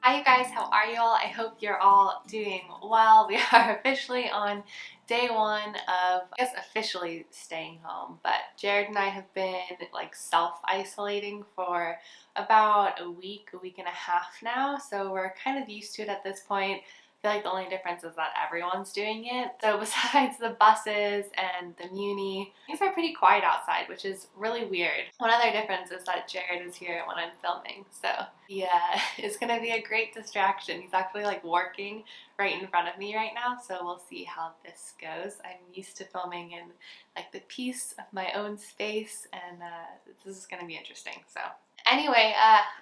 Hi you guys, how are you all? I hope you're all doing well. We are officially on day one of, I guess, officially staying home, but Jared and I have been like self-isolating for about a week and a half now, so we're kind of used to it at this point. I feel like the only difference is that everyone's doing it. So besides the buses and the muni, things are pretty quiet outside, which is really weird. One other difference is that Jared is here when I'm filming, so yeah, it's gonna be a great distraction. He's actually like working right in front of me right now, so we'll see how this goes. I'm used to filming in like the peace of my own space, and this is gonna be interesting. So anyway,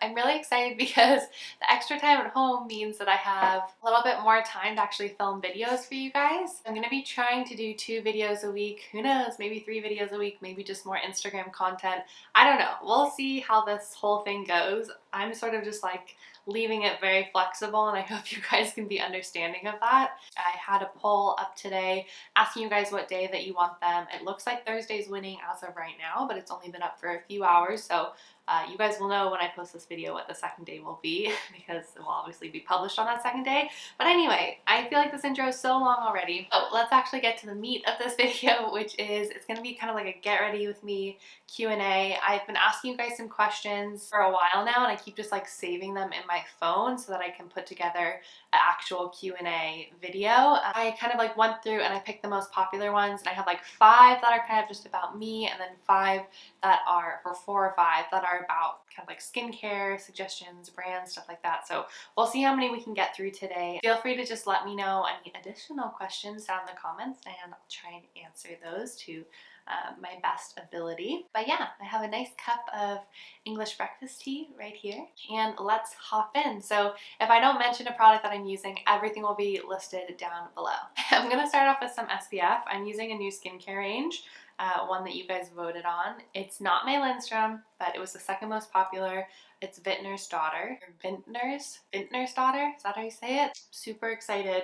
I'm really excited because the extra time at home means that I have a little bit more time to actually film videos for you guys. I'm gonna be trying to do 2 videos a week. Who knows, maybe 3 videos a week, maybe just more Instagram content. I don't know. We'll see how this whole thing goes. I'm sort of just like leaving it very flexible, and I hope you guys can be understanding of that. I had a poll up today asking you guys what day that you want them. It looks like Thursday's winning as of right now, but it's only been up for a few hours, so you guys will know when I post this video what the second day will be because it will obviously be published on that second day. But anyway, I feel like this intro is so long already. So let's actually get to the meat of this video, which is it's going to be kind of like a get ready with me Q&A. I've been asking you guys some questions for a while now, and I keep just like saving them in my phone so that I can put together an actual Q&A video. I kind of like went through and I picked the most popular ones, and I have like 5 that are kind of just about me, and then 5 that are, or 4 or 5 that are about kind of like skincare suggestions, brands, stuff like that. So we'll see how many we can get through today. Feel free to just let me know any additional questions down in the comments, and I'll try and answer those to my best ability. But yeah, I have a nice cup of English breakfast tea right here, and let's hop in. So if I don't mention a product that I'm using, everything will be listed down below. I'm gonna start off with some SPF. I'm using a new skincare range. One that you guys voted on. It's not my Lindstrom, but it was the second most popular. It's Vintner's Daughter, or Vintner's Daughter, is that how you say it? Super excited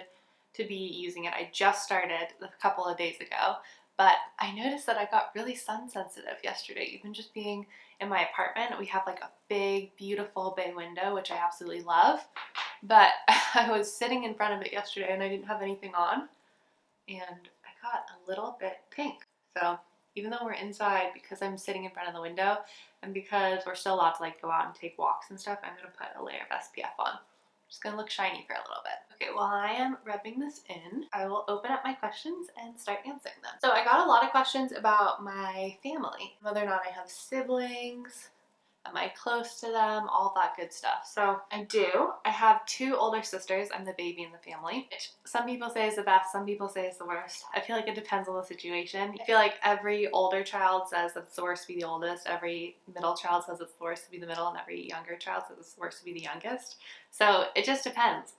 to be using it. I just started a couple of days ago, but I noticed that I got really sun sensitive yesterday, even just being in my apartment. We have like a big, beautiful bay window, which I absolutely love, but I was sitting in front of it yesterday and I didn't have anything on, and I got a little bit pink. So even though we're inside, because I'm sitting in front of the window and because we're still allowed to like go out and take walks and stuff, I'm gonna put a layer of SPF on. Just gonna look shiny for a little bit. Okay, while I am rubbing this in, I will open up my questions and start answering them. So I got a lot of questions about my family, whether or not I have siblings, am I close to them, all that good stuff. So I do. I have 2 older sisters. I'm the baby in the family, which some people say is the best, some people say is the worst. I feel like it depends on the situation. I feel like every older child says that it's the worst to be the oldest, every middle child says it's the worst to be the middle, and every younger child says it's the worst to be the youngest. So it just depends.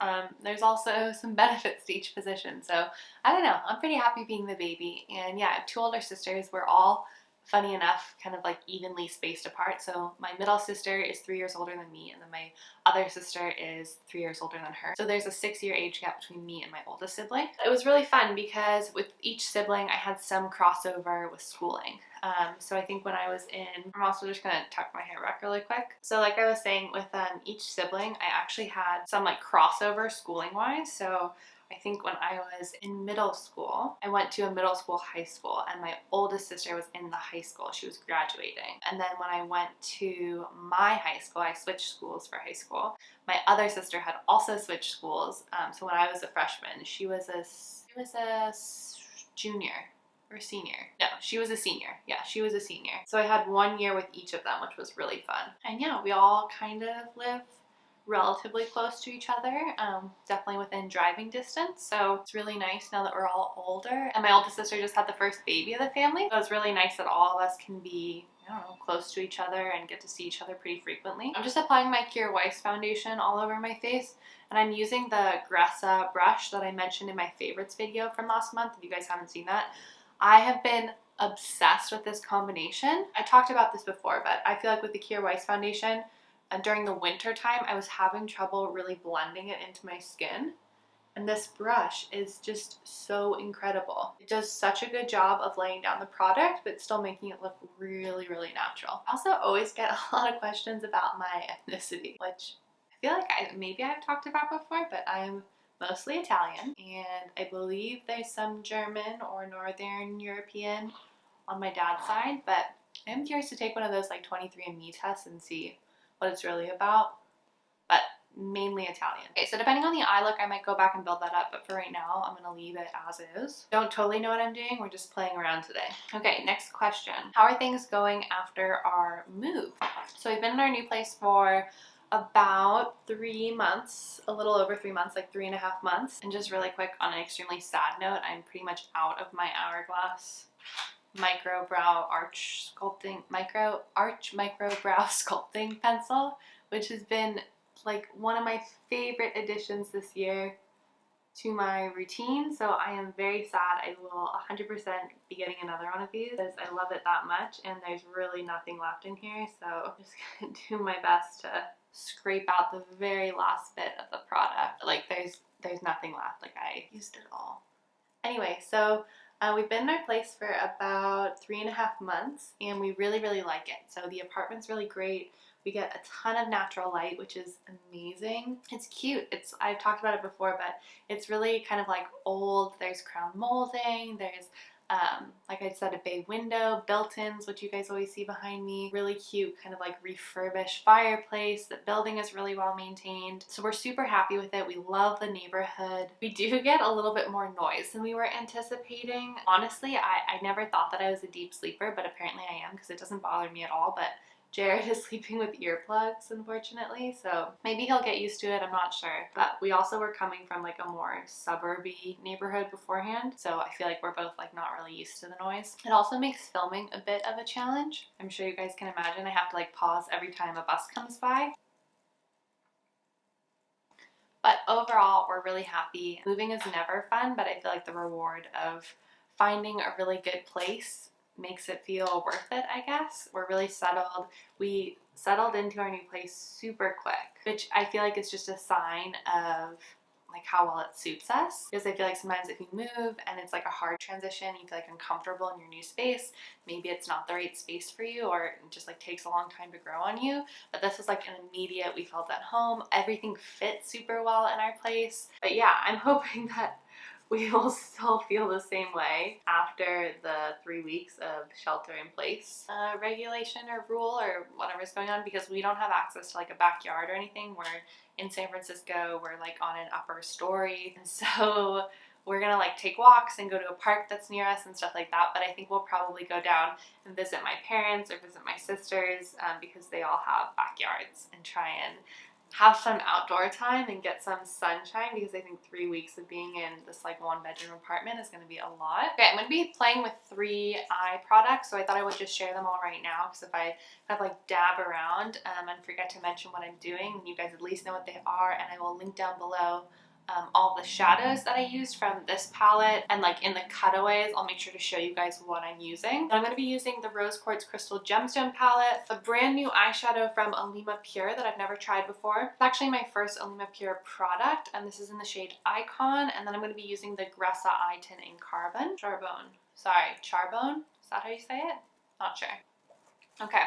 There's also some benefits to each position. So I don't know. I'm pretty happy being the baby. And yeah, I have 2 older sisters. We're all, funny enough, kind of like evenly spaced apart. So my middle sister is 3 years older than me, and then my other sister is 3 years older than her. So there's a 6-year age gap between me and my oldest sibling. It was really fun because with each sibling I had some crossover with schooling. So I think when I was in, I'm also just gonna tuck my hair back really quick. So like I was saying, with each sibling I actually had some like crossover schooling wise. So I think when I was in middle school, I went to a middle school, high school, and my oldest sister was in the high school. She was graduating. And then when I went to my high school, I switched schools for high school. My other sister had also switched schools. So when I was a freshman, she was a junior or senior. No, she was a senior. Yeah, she was a senior. So I had 1 year with each of them, which was really fun. And yeah, we all kind of live relatively close to each other, definitely within driving distance. So it's really nice now that we're all older. And my oldest sister just had the first baby of the family. So it's really nice that all of us can be, I don't know, close to each other and get to see each other pretty frequently. I'm just applying my Kjaer Weis foundation all over my face, and I'm using the Gressa brush that I mentioned in my favorites video from last month. If you guys haven't seen that, I have been obsessed with this combination. I talked about this before, but I feel like with the Kjaer Weis foundation, during the winter time, I was having trouble really blending it into my skin. And this brush is just so incredible. It does such a good job of laying down the product, but still making it look really, really natural. I also always get a lot of questions about my ethnicity, which feel like maybe I've talked about before, but I'm mostly Italian, and I believe there's some German or Northern European on my dad's side, but I'm curious to take one of those like 23andMe tests and see what it's really about, but mainly Italian. Okay, so depending on the eye look, I might go back and build that up, but for right now, I'm gonna leave it as is. Don't totally know what I'm doing, we're just playing around today. Okay, next question. How are things going after our move? So we've been in our new place for about 3 months, a little over 3 months, like 3.5 months. And just really quick, on an extremely sad note, I'm pretty much out of my Hourglass micro brow micro brow sculpting pencil, which has been like one of my favorite additions this year to my routine. So I am very sad. I will 100% be getting another one of these because I love it that much, and there's really nothing left in here. So I'm just gonna do my best to scrape out the very last bit of the product. Like there's nothing left. Like I used it all. Anyway, so we've been in our place for about 3.5 months, and we really, really like it. So the apartment's really great. We get a ton of natural light, which is amazing. It's cute. I've talked about it before, but it's really kind of like old. There's crown molding. There's like I said, a bay window, built-ins, which you guys always see behind me. Really cute, kind of like refurbished fireplace. The building is really well maintained. So we're super happy with it. We love the neighborhood. We do get a little bit more noise than we were anticipating. Honestly, I never thought that I was a deep sleeper, but apparently I am, because it doesn't bother me at all. But Jared is sleeping with earplugs, unfortunately, so maybe he'll get used to it, I'm not sure. But we also were coming from like a more suburby neighborhood beforehand, so I feel like we're both like not really used to the noise. It also makes filming a bit of a challenge. I'm sure you guys can imagine I have to like pause every time a bus comes by. But overall, we're really happy. Moving is never fun, but I feel like the reward of finding a really good place makes it feel worth it, I guess. We're really settled. We settled into our new place super quick, which I feel like is just a sign of like how well it suits us. Because I feel like sometimes if you move and it's like a hard transition, you feel like uncomfortable in your new space, maybe it's not the right space for you, or it just like takes a long time to grow on you. But this was like an immediate, we felt at home. Everything fits super well in our place. But yeah, I'm hoping that we will still feel the same way after the 3 weeks of shelter in place regulation or rule or whatever's going on, because we don't have access to like a backyard or anything. We're in San Francisco, we're like on an upper story, and so we're gonna like take walks and go to a park that's near us and stuff like that. But I think we'll probably go down and visit my parents or visit my sisters because they all have backyards, and try and have some outdoor time and get some sunshine, because I think 3 weeks of being in this like 1-bedroom apartment is going to be a lot. Okay, I'm going to be playing with 3 eye products, so I thought I would just share them all right now, because if I kind of like dab around and forget to mention what I'm doing, you guys at least know what they are, and I will link down below all the shadows that I used from this palette, and like in the cutaways I'll make sure to show you guys what I'm using. I'm going to be using the Rose Quartz Crystal Gemstone palette, a brand new eyeshadow from Alima Pure that I've never tried before. It's actually my first Alima Pure product, and this is in the shade Icon. And then I'm going to be using the Gressa Eye Tint in Charbone. Is that how you say it? Not sure. Okay.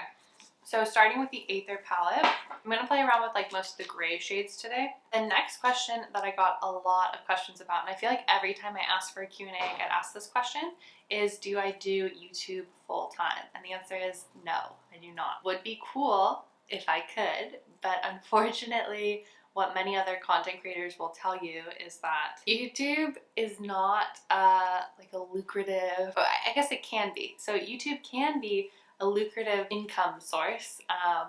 So starting with the Aether palette, I'm going to play around with like most of the gray shades today. The next question that I got a lot of questions about, and I feel like every time I ask for a Q&A I get asked this question, is do I do YouTube full time? And the answer is no, I do not. Would be cool if I could, but unfortunately what many other content creators will tell you is that YouTube is not like a lucrative, I guess it can be. So YouTube can be a lucrative income source,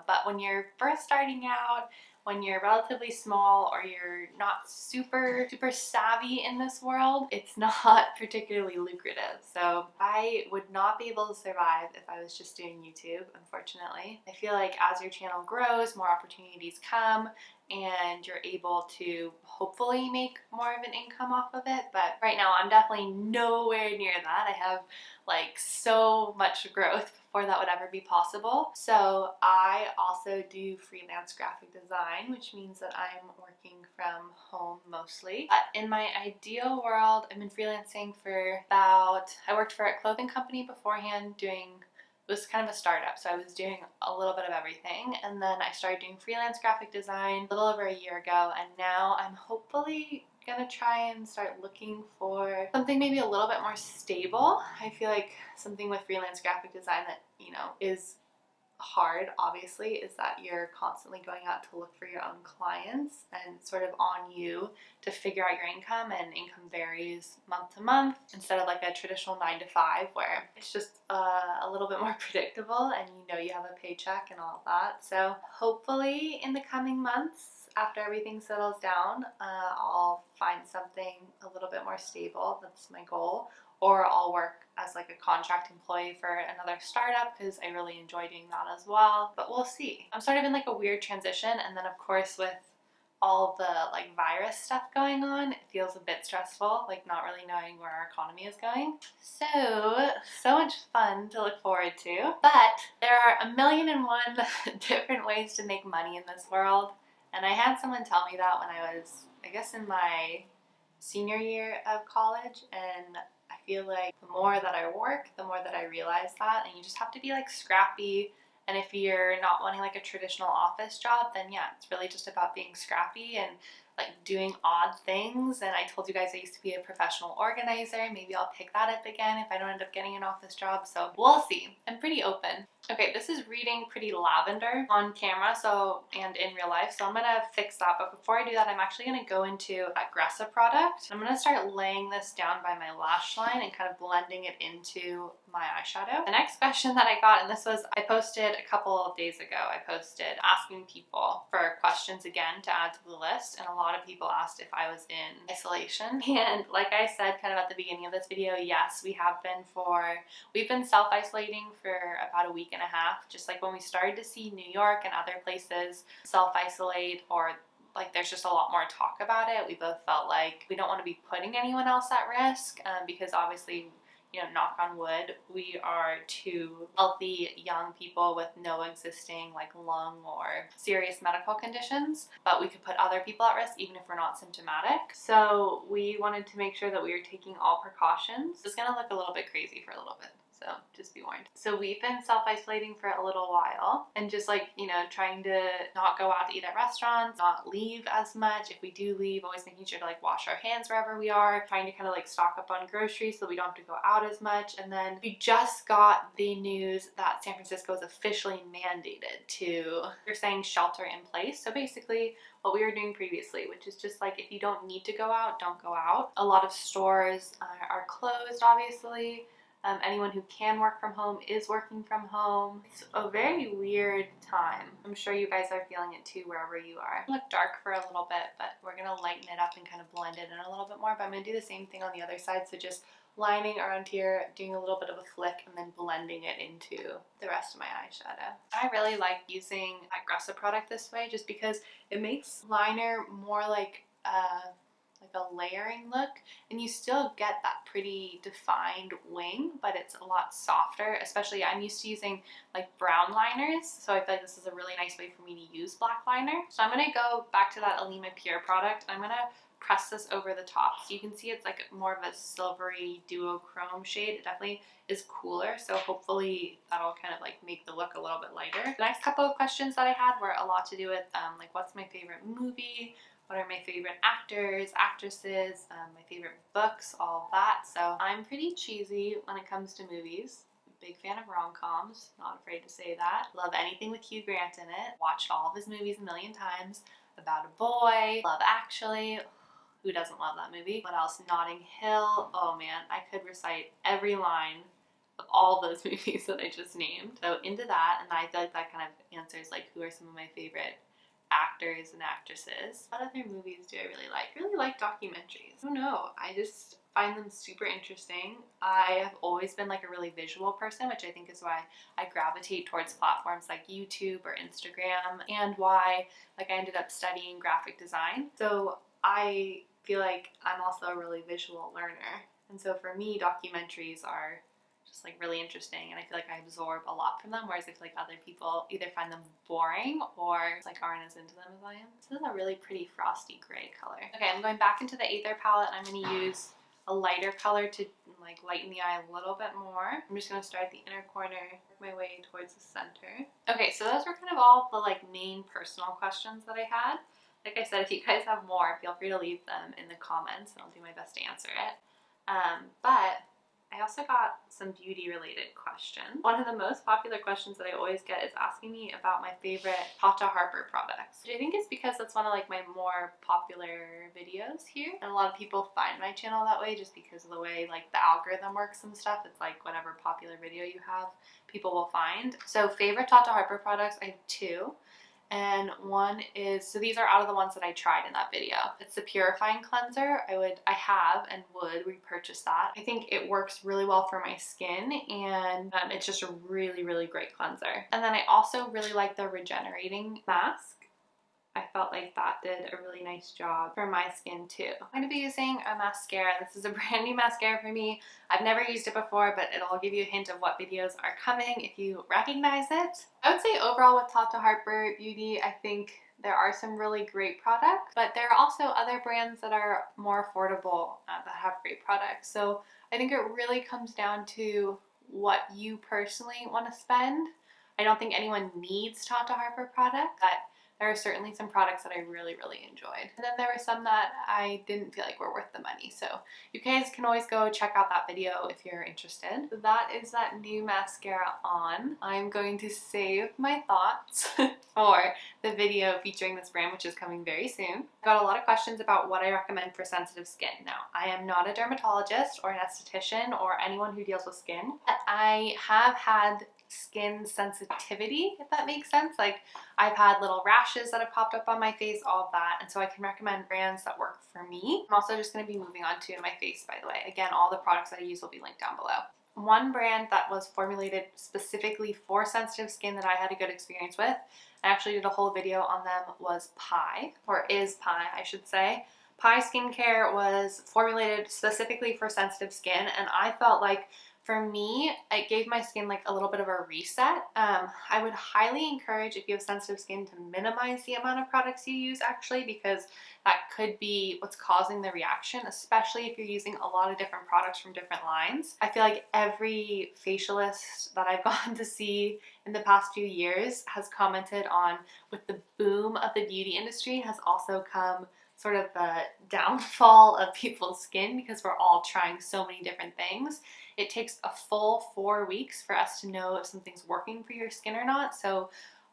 but when you're first starting out, when you're relatively small, or you're not super savvy in this world, it's not particularly lucrative. So I would not be able to survive if I was just doing YouTube, unfortunately. I feel like as your channel grows, more opportunities come, and you're able to hopefully make more of an income off of it. But right now I'm definitely nowhere near that. I have like so much growth before that would ever be possible. So I also do freelance graphic design, which means that I'm working from home mostly. But in my ideal world, I've been freelancing for I worked for a clothing company beforehand doing was kind of a startup, so I was doing a little bit of everything, and then I started doing freelance graphic design a little over a year ago, and now I'm hopefully gonna try and start looking for something maybe a little bit more stable. I feel like something with freelance graphic design that, you know, is hard obviously is that you're constantly going out to look for your own clients, and it's sort of on you to figure out your income, and income varies month to month instead of like a traditional 9 to 5 where it's just a little bit more predictable and you know you have a paycheck and all of that. So hopefully in the coming months, after everything settles down, I'll find something a little bit more stable. That's my goal. Or I'll work as like a contract employee for another startup because I really enjoy doing that as well. But we'll see. I'm sort of in like a weird transition, and then of course with all the like virus stuff going on, it feels a bit stressful, like not really knowing where our economy is going. So much fun to look forward to. But there are a million and one different ways to make money in this world. And I had someone tell me that when I was, I guess, in my senior year of college, and I feel like the more that I work, the more that I realize that, and you just have to be like scrappy. And if you're not wanting like a traditional office job, then yeah, it's really just about being scrappy and like doing odd things. And I told you guys I used to be a professional organizer. Maybe I'll pick that up again if I don't end up getting an office job. So we'll see. I'm pretty open. Okay, this is reading pretty lavender on camera and in real life, so I'm gonna fix that. But before I do that, I'm actually gonna go into that GRWM product. I'm gonna start laying this down by my lash line and kind of blending it into my eyeshadow. The next question that I got, and this was, I posted a couple of days ago, I posted asking people for questions again to add to the list, and a lot of people asked if I was in isolation. And like I said kind of at the beginning of this video, yes, we've been self-isolating for about a week and a half. Just like when we started to see New York and other places self-isolate, or like there's just a lot more talk about it, we both felt like we don't want to be putting anyone else at risk, because obviously, you know, knock on wood, we are two healthy young people with no existing like lung or serious medical conditions, but we could put other people at risk even if we're not symptomatic. So we wanted to make sure that we were taking all precautions. It's gonna look a little bit crazy for a little bit, so just be warned. So we've been self-isolating for a little while and just like, you know, trying to not go out to eat at restaurants, not leave as much. If we do leave, always making sure to like wash our hands wherever we are, trying to kind of like stock up on groceries so we don't have to go out as much. And then we just got the news that San Francisco is officially mandated to, they're saying shelter in place. So basically what we were doing previously, which is just like, if you don't need to go out, don't go out. A lot of stores are closed, obviously. Anyone who can work from home is working from home. It's a very weird time. I'm sure you guys are feeling it too wherever you are. Look dark for a little bit, but we're gonna lighten it up and kind of blend it in a little bit more. But I'm gonna do the same thing on the other side. So just lining around here, doing a little bit of a flick, and then blending it into the rest of my eyeshadow. I really like using that GRWM product this way just because it makes liner more like a layering look, and you still get that pretty defined wing, but it's a lot softer. Especially I'm used to using like brown liners, so I feel like this is a really nice way for me to use black liner. So I'm gonna go back to that Alima Pure product. I'm gonna press this over the top so you can see it's like more of a silvery duochrome shade. It definitely is cooler, so hopefully that'll kind of like make the look a little bit lighter. The next couple of questions that I had were a lot to do with like what's my favorite movie, what are my favorite actors, actresses, my favorite books, all of that. So I'm pretty cheesy when it comes to movies. Big fan of rom-coms, not afraid to say that. Love anything with Hugh Grant in it. Watched all of his movies a million times. About a Boy, Love Actually. Who doesn't love that movie? What else? Notting Hill. Oh man, I could recite every line of all those movies that I just named. So into that, and I feel like that kind of answers like who are some of my favorite actors and actresses. What other movies do I really like? I really like documentaries. I don't know, I just find them super interesting. I have always been like a really visual person, which I think is why I gravitate towards platforms like YouTube or Instagram, and why like I ended up studying graphic design. So I feel like I'm also a really visual learner, and so for me documentaries are just like really interesting, and I feel like I absorb a lot from them, whereas I feel like other people either find them boring or like aren't as into them as I am. This is a really pretty frosty gray color. Okay, I'm going back into the Aether palette, and I'm going to use a lighter color to like lighten the eye a little bit more. I'm just gonna start at the inner corner, work my way towards the center. Okay, so those were kind of all the like main personal questions that I had. Like I said, if you guys have more, feel free to leave them in the comments and I'll do my best to answer it. But I also got some beauty related questions. One of the most popular questions that I always get is asking me about my favorite Tata Harper products. Which I think is because that's one of like my more popular videos here. And a lot of people find my channel that way just because of the way like the algorithm works and stuff. It's like whatever popular video you have, people will find. So favorite Tata Harper products, I have two. And one is, so these are out of the ones that I tried in that video. It's the Purifying Cleanser. I have and would repurchase that. I think it works really well for my skin and it's just a really, really great cleanser. And then I also really like the Regenerating Mask. I felt like that did a really nice job for my skin too. I'm going to be using a mascara. This is a brand new mascara for me. I've never used it before, but it'll give you a hint of what videos are coming if you recognize it. I would say overall with Tata Harper Beauty, I think there are some really great products, but there are also other brands that are more affordable that have great products. So I think it really comes down to what you personally want to spend. I don't think anyone needs Tata Harper products, but there are certainly some products that I really, really enjoyed. And then there were some that I didn't feel like were worth the money. So you guys can always go check out that video if you're interested. So that is that new mascara on. I'm going to save my thoughts for the video featuring this brand, which is coming very soon. I got a lot of questions about what I recommend for sensitive skin. Now, I am not a dermatologist or an esthetician or anyone who deals with skin, but I have had skin sensitivity, if that makes sense. Like I've had little rashes that have popped up on my face, all of that, and so I can recommend brands that work for me. I'm also just going to be moving on to my face, by the way. Again, all the products that I use will be linked down below. One brand that was formulated specifically for sensitive skin that I had a good experience with, I actually did a whole video on them, was Pi, or is Pi, I should say. Pi skincare was formulated specifically for sensitive skin, and I felt like for me, it gave my skin like a little bit of a reset. I would highly encourage, if you have sensitive skin, to minimize the amount of products you use actually, because that could be what's causing the reaction, especially if you're using a lot of different products from different lines. I feel like every facialist that I've gone to see in the past few years has commented on, with the boom of the beauty industry has also come sort of the downfall of people's skin, because we're all trying so many different things. It takes a full 4 weeks for us to know if something's working for your skin or not. So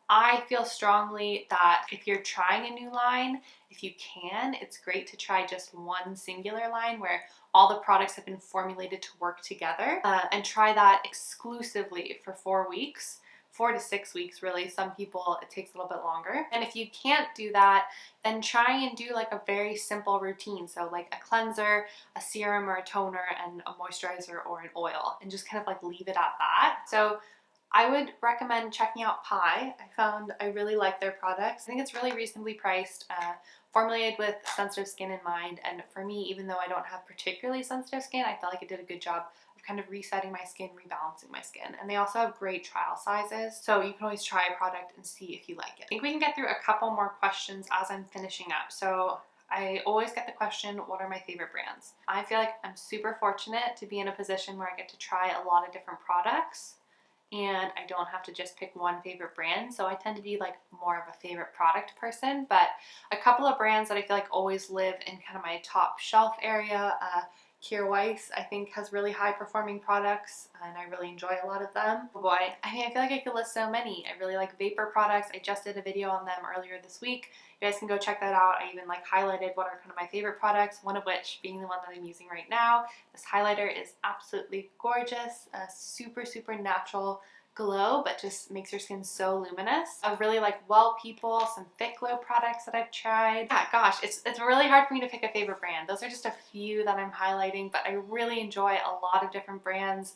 I feel strongly that if you're trying a new line, if you can, it's great to try just one singular line where all the products have been formulated to work together, and try that exclusively for 4 weeks. 4 to 6 weeks really. Some people it takes a little bit longer. And if you can't do that, then try and do like a very simple routine. So like a cleanser, a serum or a toner, and a moisturizer or an oil, and just kind of like leave it at that. So I would recommend checking out Pi. I really like their products. I think it's really reasonably priced, formulated with sensitive skin in mind. And for me, even though I don't have particularly sensitive skin, I felt like it did a good job of kind of resetting my skin, rebalancing my skin. And they also have great trial sizes, so you can always try a product and see if you like it. I think we can get through a couple more questions as I'm finishing up. So I always get the question, what are my favorite brands? I feel like I'm super fortunate to be in a position where I get to try a lot of different products, and I don't have to just pick one favorite brand. So I tend to be like more of a favorite product person, but a couple of brands that I feel like always live in kind of my top shelf area. Kjaer Weis, I think, has really high performing products, and I really enjoy a lot of them. Oh boy, I mean, I feel like I could list so many. I really like vapor products. I just did a video on them earlier this week. You guys can go check that out. I even like highlighted what are kind of my favorite products, one of which being the one that I'm using right now. This highlighter is absolutely gorgeous, a super, super natural glow, but just makes your skin so luminous. I really like Well People, some Thick Glow products that I've tried. Yeah, gosh, it's really hard for me to pick a favorite brand. Those are just a few that I'm highlighting, but I really enjoy a lot of different brands,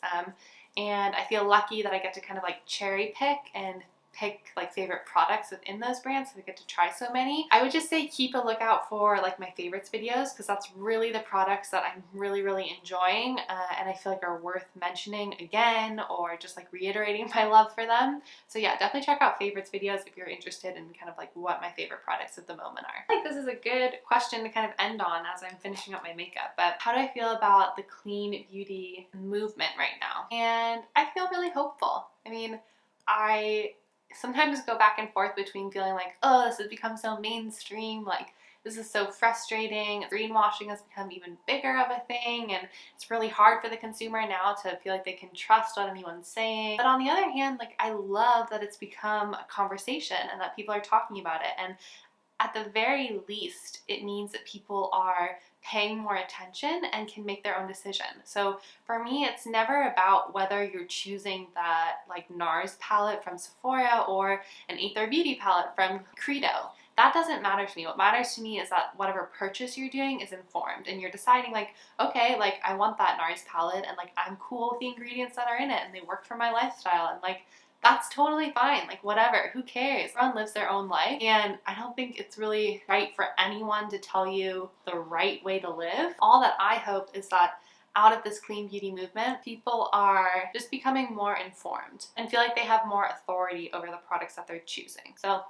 and I feel lucky that I get to kind of like cherry pick and pick like favorite products within those brands, so we get to try so many. I would just say keep a lookout for like my favorites videos, because that's really the products that I'm really enjoying and I feel like are worth mentioning again, or just like reiterating my love for them. So yeah, definitely check out favorites videos if you're interested in kind of like what my favorite products at the moment are. I think this is a good question to kind of end on as I'm finishing up my makeup, but how do I feel about the clean beauty movement right now? And I feel really hopeful. I mean, I sometimes go back and forth between feeling like, oh, this has become so mainstream, like this is so frustrating, greenwashing has become even bigger of a thing, and it's really hard for the consumer now to feel like they can trust what anyone's saying. But on the other hand, like I love that it's become a conversation and that people are talking about it, and at the very least, it means that people are paying more attention and can make their own decision. So for me, it's never about whether you're choosing that like NARS palette from Sephora or an Aether Beauty palette from Credo. That doesn't matter to me. What matters to me is that whatever purchase you're doing is informed, and you're deciding like, okay, like I want that NARS palette, and like I'm cool with the ingredients that are in it and they work for my lifestyle, and like that's totally fine. Like whatever, who cares? Everyone lives their own life, and I don't think it's really right for anyone to tell you the right way to live. All that I hope is that out of this clean beauty movement, people are just becoming more informed and feel like they have more authority over the products that they're choosing. So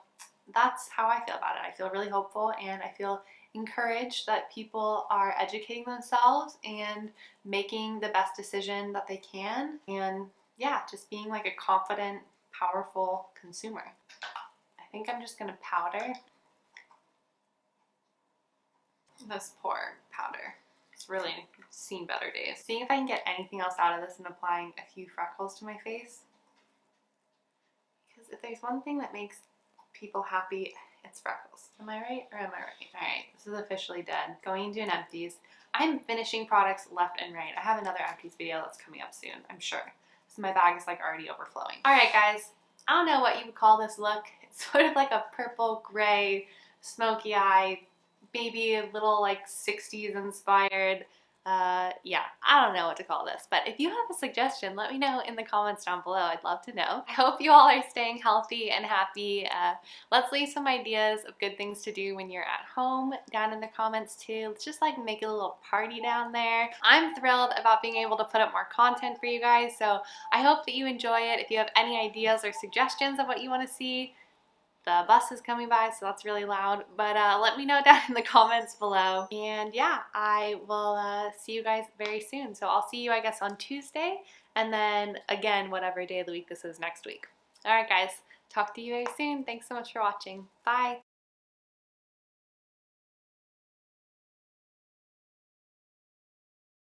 that's how I feel about it. I feel really hopeful, and I feel encouraged that people are educating themselves and making the best decision that they can, and yeah, just being like a confident, powerful consumer. I think I'm just gonna powder. This poor powder. It's really seen better days. Seeing if I can get anything else out of this and applying a few freckles to my face. Because if there's one thing that makes people happy, it's freckles. Am I right or am I right? All right, this is officially dead. Going into an empties. I'm finishing products left and right. I have another empties video that's coming up soon, I'm sure. So my bag is like already overflowing. All right, guys, I don't know what you would call this look. It's sort of like a purple gray, smoky eye, maybe a little like 60s inspired. Yeah, I don't know what to call this, but if you have a suggestion, let me know in the comments down below. I'd love to know. I hope you all are staying healthy and happy. Let's leave some ideas of good things to do when you're at home down in the comments too. Let's just like make a little party down there. I'm thrilled about being able to put up more content for you guys, so I hope that you enjoy it. If you have any ideas or suggestions of what you want to see, the bus is coming by, so that's really loud, but let me know down in the comments below. And yeah, I will see you guys very soon. So I'll see you, I guess, on Tuesday, and then again, whatever day of the week this is next week. All right, guys, talk to you very soon. Thanks so much for watching. Bye.